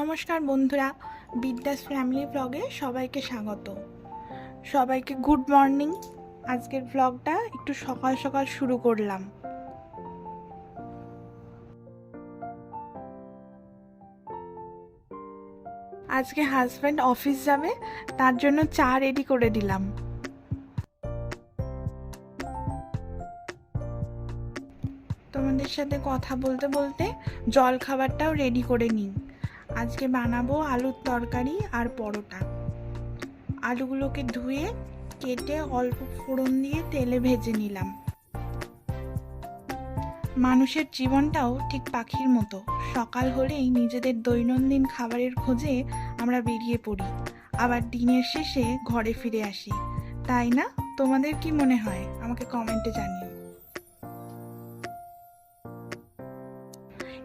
নমস্কার বন্ধুরা, বিদ্যাস ফ্যামিলি ব্লগে সবাইকে স্বাগত। সবাইকে গুড মর্নিং। আজকের ব্লগটা একটু সকাল সকাল শুরু করলাম। আজকে হাজব্যান্ড অফিস যাবে, তার জন্য চা রেডি করে দিলাম। তোমাদের সাথে কথা বলতে বলতে জল খাবারটাও রেডি করে নিই। আজকে বানাবো আলুর তরকারি আর পরোটা। আলুগুলোকে ধুয়ে কেটে অল্প ফোড়ন দিয়ে তেলে ভেজে নিলাম। মানুষের জীবনটাও ঠিক পাখির মতো, সকাল হলেই নিজেদের দৈনন্দিন খাবারের খোঁজে আমরা বেরিয়ে পড়ি, আবার দিনের শেষে ঘরে ফিরে আসি, তাই না? তোমাদের কি মনে হয় আমাকে কমেন্টে জানিও।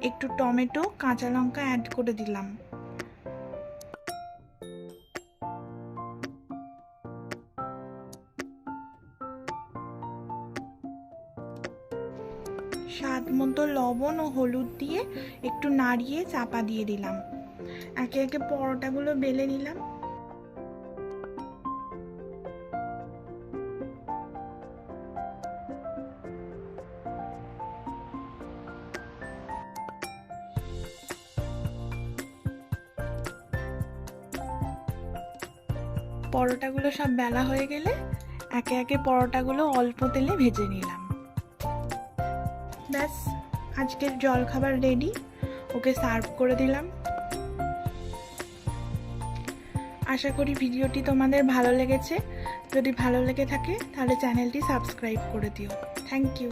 একটু টমেটো, কাঁচা লঙ্কা অ্যাড করে দিলাম। স্বাদ মতো লবণ ও হলুদ দিয়ে একটু নাড়িয়ে চাপা দিয়ে দিলাম। একে একে পরোটাগুলো বেলে নিলাম। পরোটাগুলো সব বেলা হয়ে গেলে একে একে পরোটাগুলো অল্প তেলে ভেজে নিলাম। ব্যাস, আজকের জলখাবার রেডি। ওকে সার্ভ করে দিলাম। আশা করি ভিডিওটি তোমাদের ভালো লেগেছে। যদি ভালো লেগে থাকে তাহলে চ্যানেলটি সাবস্ক্রাইব করে দিও। Thank you.